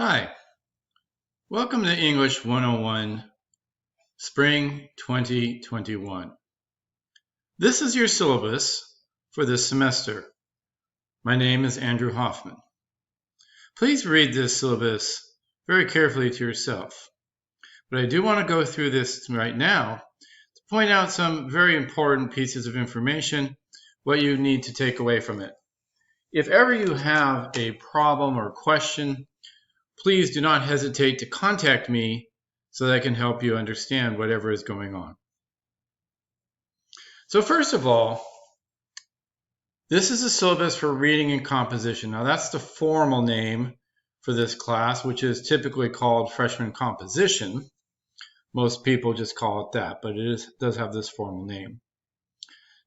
Hi, welcome to English 101, Spring 2021. This is your syllabus for this semester. My name is Andrew Hoffman. Please read this syllabus very carefully to yourself. But I do want to go through this right now to point out some very important pieces of information, what you need to take away from it. If ever you have a problem or question, please do not hesitate to contact me so that I can help you understand whatever is going on. So first of all, this is a syllabus for reading and composition. Now that's the formal name for this class, which is typically called freshman composition. Most people just call it that, but it does have this formal name.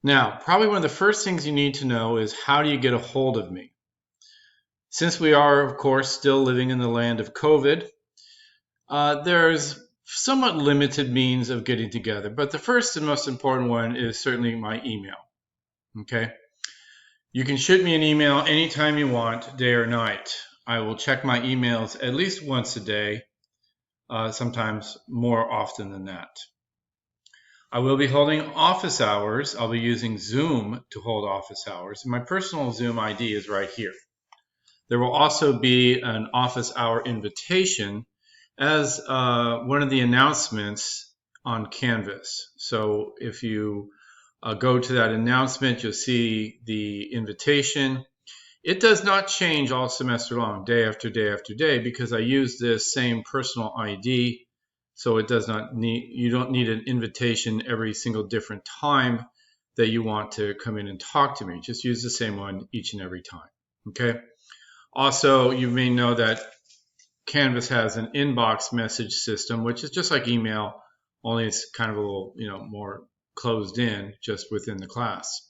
Now, probably one of the first things you need to know is how do you get a hold of me? Since we are, of course, still living in the land of COVID, there's somewhat limited means of getting together. But the first and most important one is certainly my email. Okay? You can shoot me an email anytime you want, day or night. I will check my emails at least once a day, sometimes more often than that. I will be holding office hours. I'll be using Zoom to hold office hours. My personal Zoom ID is right here. There will also be an office hour invitation as one of the announcements on Canvas. So if you go to that announcement, you'll see the invitation. It does not change all semester long, day after day after day, because I use this same personal ID. So it does not need, you don't need an invitation every single different time that you want to come in and talk to me. Just use the same one each and every time. Okay. Also, you may know that Canvas has an inbox message system, which is just like email, only it's kind of a little, more closed in just within the class.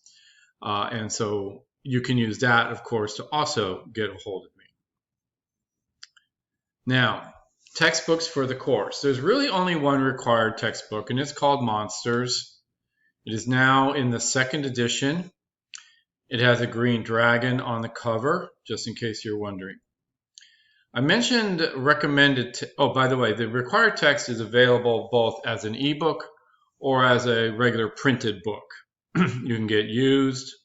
And so you can use that, of course, to also get a hold of me. Now, textbooks for the course. There's really only one required textbook, and it's called Monsters. It is now in the 2nd edition. It has a green dragon on the cover, just in case you're wondering. I mentioned recommended, oh, by the way, the required text is available both as an ebook or as a regular printed book. You can get used,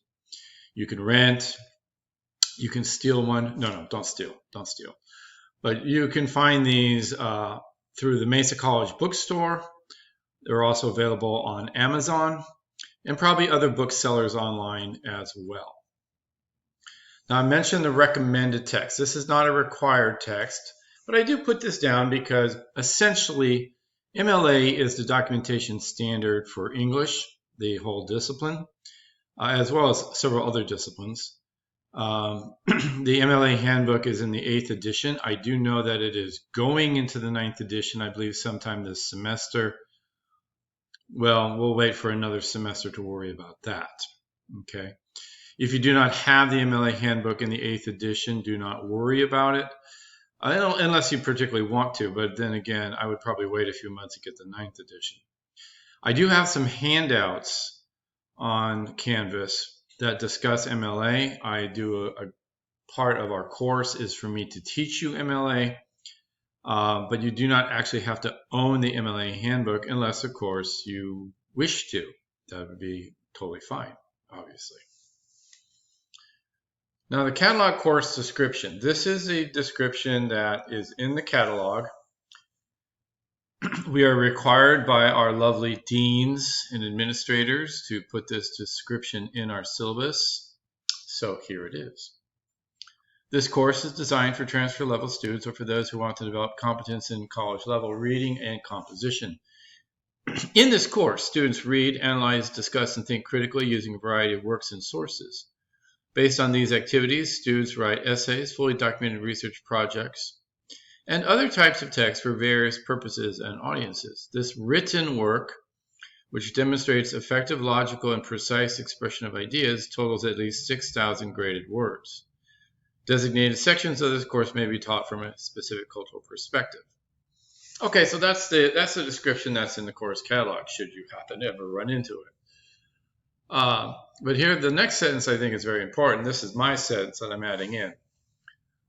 you can rent, you can steal one. No, don't steal. But you can find these through the Mesa College bookstore. They're also available on Amazon and probably other booksellers online as well. Now, I mentioned the recommended text. This is not a required text, but I do put this down because essentially MLA is the documentation standard for English, the whole discipline, as well as several other disciplines. The MLA handbook is in the 8th edition. I do know that it is going into the 9th edition, I believe sometime this semester. Well, we'll wait for another semester to worry about that. Okay. If you do not have the MLA handbook in the 8th edition, do not worry about it, unless you particularly want to. But then again, I would probably wait a few months to get the 9th edition. I do have some handouts on Canvas that discuss MLA. I do a part of our course is for me to teach you MLA, but you do not actually have to own the MLA handbook unless, of course, you wish to. That would be totally fine, obviously. Now, the catalog course description. This is a description that is in the catalog. We are required by our lovely deans and administrators to put this description in our syllabus. So here it is. This course is designed for transfer level students or for those who want to develop competence in college level reading and composition. In this course, students read, analyze, discuss, and think critically using a variety of works and sources. Based on these activities, students write essays, fully documented research projects, and other types of text for various purposes and audiences. This written work, which demonstrates effective, logical, and precise expression of ideas, totals at least 6,000 graded words. Designated sections of this course may be taught from a specific cultural perspective. Okay, so that's the description that's in the course catalog, should you happen to ever run into it. But here, the next sentence I think is very important. This is my sentence that I'm adding in.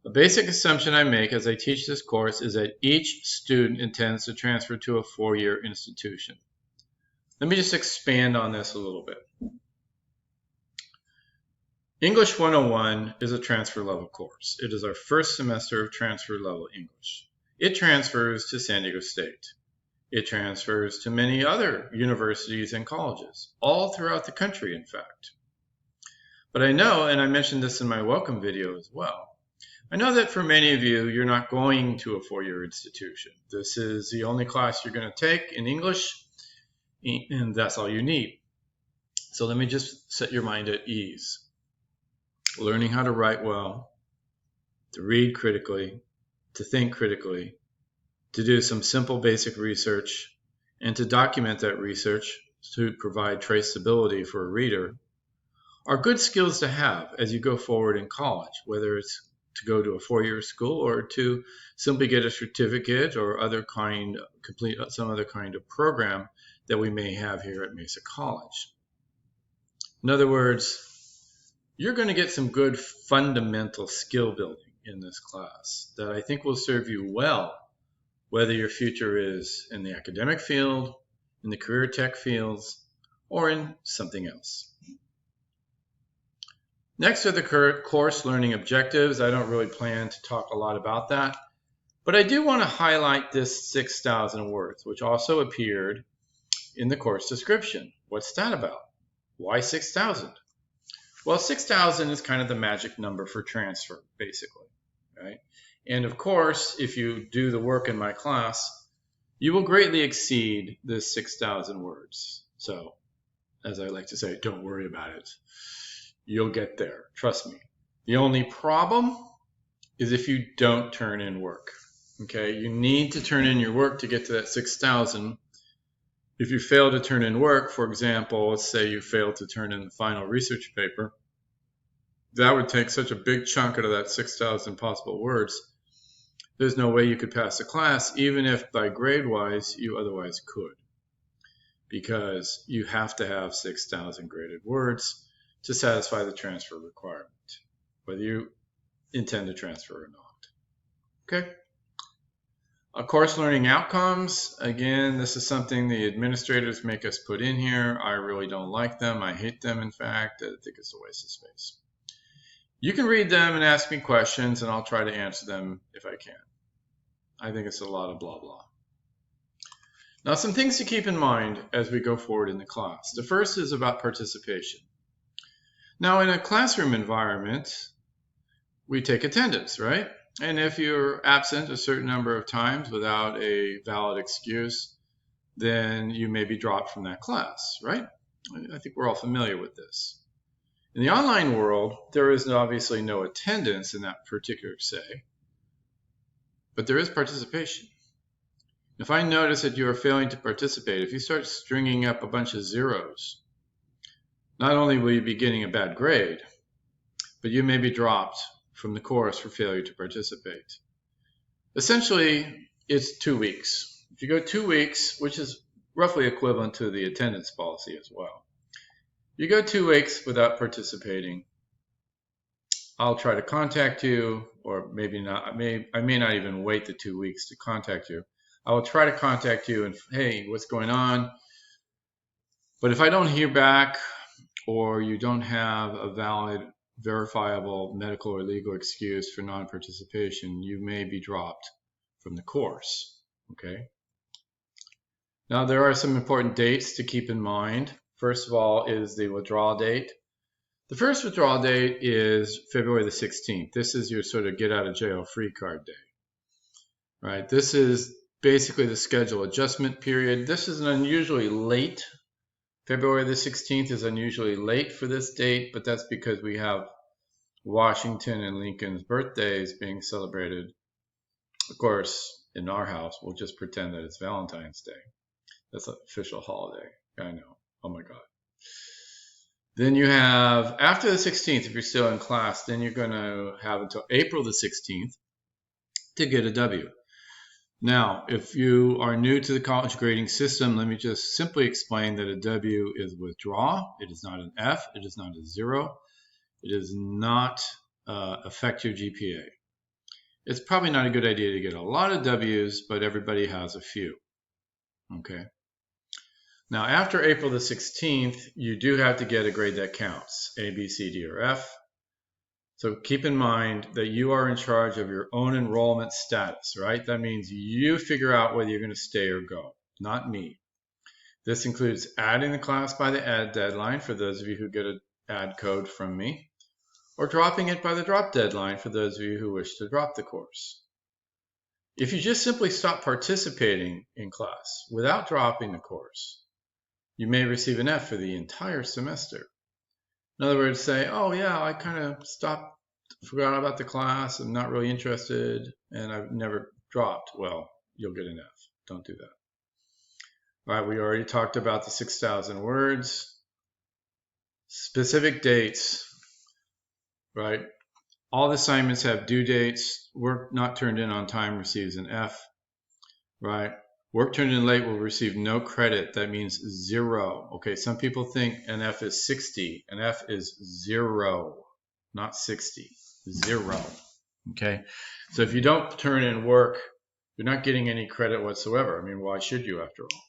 A basic assumption I make as I teach this course is that each student intends to transfer to a four-year institution. Let me just expand on this a little bit. English 101 is a transfer level course. It is our first semester of transfer level English. It transfers to San Diego State. It transfers to many other universities and colleges, all throughout the country, in fact. But I know, and I mentioned this in my welcome video as well, I know that for many of you, you're not going to a four-year institution. This is the only class you're going to take in English, and that's all you need. So let me just set your mind at ease. Learning how to write well, to read critically, to think critically, to do some simple basic research, and to document that research to provide traceability for a reader are good skills to have as you go forward in college, whether it's to go to a four-year school or to simply get a certificate or complete some other kind of program that we may have here at Mesa College. In other words, you're going to get some good fundamental skill building in this class that I think will serve you well, whether your future is in the academic field, in the career tech fields, or in something else. Next are the course learning objectives. I don't really plan to talk a lot about that, but I do want to highlight this 6,000 words, which also appeared in the course description. What's that about? Why 6,000? Well, 6,000 is kind of the magic number for transfer, basically, right? And of course, if you do the work in my class, you will greatly exceed the 6,000 words. So, as I like to say, don't worry about it. You'll get there, trust me. The only problem is if you don't turn in work, okay? You need to turn in your work to get to that 6,000. If you fail to turn in work, for example, let's say you failed to turn in the final research paper, that would take such a big chunk out of that 6,000 possible words. There's no way you could pass the class, even if by grade-wise you otherwise could, because you have to have 6,000 graded words to satisfy the transfer requirement, whether you intend to transfer or not. Okay. Course learning outcomes. Again, this is something the administrators make us put in here. I really don't like them. I hate them, in fact. I think it's a waste of space. You can read them and ask me questions, and I'll try to answer them if I can. I think it's a lot of blah, blah. Now, some things to keep in mind as we go forward in the class. The first is about participation. Now, in a classroom environment, we take attendance, right? And if you're absent a certain number of times without a valid excuse, then you may be dropped from that class, right? I think we're all familiar with this. In the online world, there is obviously no attendance in that particular say, but there is participation. If I notice that you are failing to participate, if you start stringing up a bunch of zeros, not only will you be getting a bad grade, but you may be dropped from the course for failure to participate. Essentially, it's 2 weeks. If you go 2 weeks, which is roughly equivalent to the attendance policy as well, you go 2 weeks without participating, I'll try to contact you, or maybe not. I may not even wait the 2 weeks to contact you. I will try to contact you and, hey, what's going on? But if I don't hear back, or you don't have a valid, verifiable medical or legal excuse for non-participation, you may be dropped from the course, okay? Now, there are some important dates to keep in mind. First of all is the withdrawal date. The first withdrawal date is February the 16th. This is your sort of get out of jail free card day, right? This is basically the schedule adjustment period. This is an unusually late. February the 16th is unusually late for this date, but that's because we have Washington and Lincoln's birthdays being celebrated. Of course, in our house, we'll just pretend that it's Valentine's Day. That's an official holiday. I know. Oh my God. Then you have, after the 16th, if you're still in class, then you're going to have until April the 16th to get a W. Now, if you are new to the college grading system, let me just simply explain that a W is withdraw. It is not an F. It is not a 0. It does not affect your GPA. it's probably not a good idea to get a lot of W's, but everybody has a few. Okay. Now, after April the 16th, you do have to get a grade that counts, A, B, C, D, or F. So keep in mind that you are in charge of your own enrollment status, right? That means you figure out whether you're going to stay or go, not me. This includes adding the class by the add deadline for those of you who get an add code from me, or dropping it by the drop deadline for those of you who wish to drop the course. If you just simply stop participating in class without dropping the course, you may receive an F for the entire semester. In other words, say, oh yeah, I kind of forgot about the class, I'm not really interested, and I've never dropped. Well, you'll get an F. Don't do that. All right, we already talked about the 6,000 words. Specific dates, right? All the assignments have due dates. Work not turned in on time receives an F, right? Work turned in late will receive no credit. That means 0. Okay, some people think an F is 60. An F is 0, not 60. 0. Okay, so if you don't turn in work, you're not getting any credit whatsoever. I mean, why should you after all?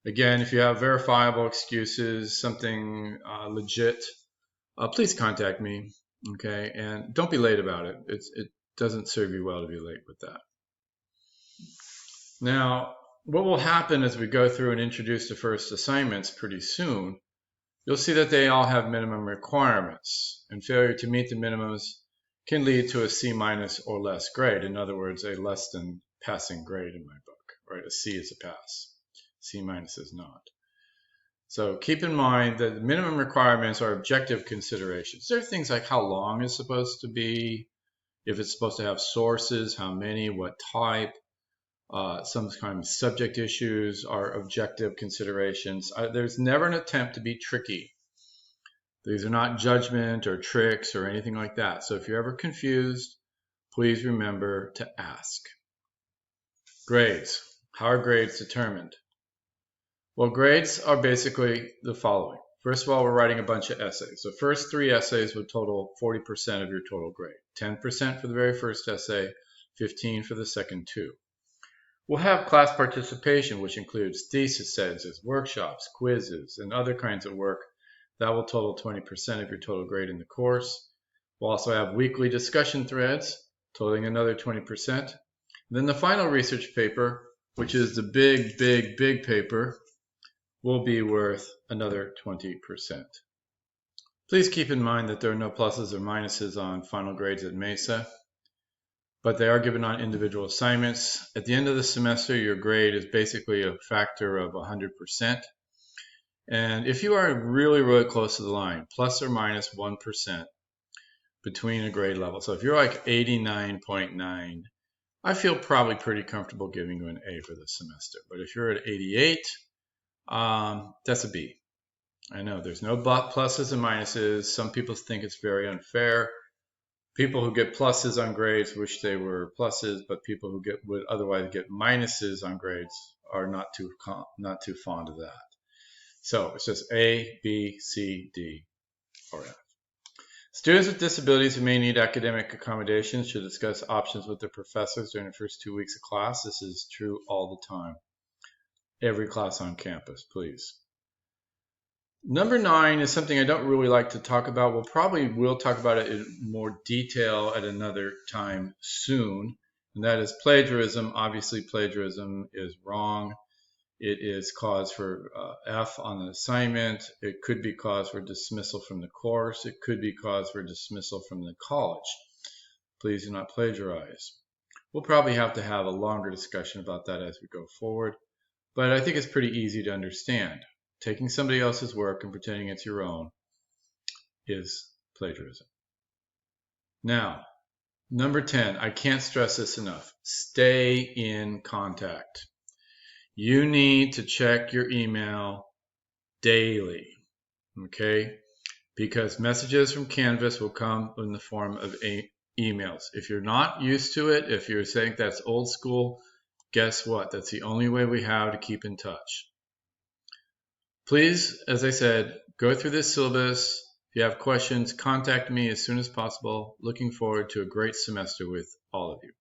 Again, if you have verifiable excuses, something legit, please contact me. Okay, and don't be late about it. It doesn't serve you well to be late with that. Now, what will happen as we go through and introduce the first assignments pretty soon, you'll see that they all have minimum requirements, and failure to meet the minimums can lead to a C- or less grade. In other words, a less than passing grade in my book, right? A C is a pass, C- is not. So keep in mind that the minimum requirements are objective considerations. There are things like how long it's supposed to be, if it's supposed to have sources, how many, what type. Some kind of subject issues are objective considerations. There's never an attempt to be tricky. These are not judgment or tricks or anything like that. So if you're ever confused, please remember to ask. Grades. How are grades determined? Well, grades are basically the following. First of all, we're writing a bunch of essays. The first 3 essays would total 40% of your total grade. 10% for the very first essay, 15% for the second 2. We'll have class participation, which includes thesis essays, workshops, quizzes, and other kinds of work. That will total 20% of your total grade in the course. We'll also have weekly discussion threads, totaling another 20%. And then the final research paper, which is the big paper, will be worth another 20%. Please keep in mind that there are no pluses or minuses on final grades at Mesa, but they are given on individual assignments. At the end of the semester, your grade is basically a factor of 100%. And if you are really close to the line, plus or minus 1% between a grade level. So if you're like 89.9, I feel probably pretty comfortable giving you an A for this semester. But if you're at 88, that's a B. I know there's no pluses and minuses. Some people think it's very unfair. People who get pluses on grades wish they were pluses, but people who would otherwise get minuses on grades are not too fond of that. So it's just A, B, C, D, or F. Students with disabilities who may need academic accommodations should discuss options with their professors during the first 2 weeks of class. This is true all the time. Every class on campus, please. Number 9 is something I don't really like to talk about. We'll talk about it in more detail at another time soon, and that is plagiarism. Obviously, plagiarism is wrong. It is cause for F on the assignment. It could be cause for dismissal from the course. It could be cause for dismissal from the college. Please do not plagiarize. We'll probably have to have a longer discussion about that as we go forward, but I think it's pretty easy to understand. Taking somebody else's work and pretending it's your own is plagiarism. Now, number 10, I can't stress this enough. Stay in contact. You need to check your email daily, okay? Because messages from Canvas will come in the form of emails. If you're not used to it, if you're saying that's old school, guess what? That's the only way we have to keep in touch. Please, as I said, go through this syllabus, If you have questions, contact me as soon as possible. Looking forward to a great semester with all of you.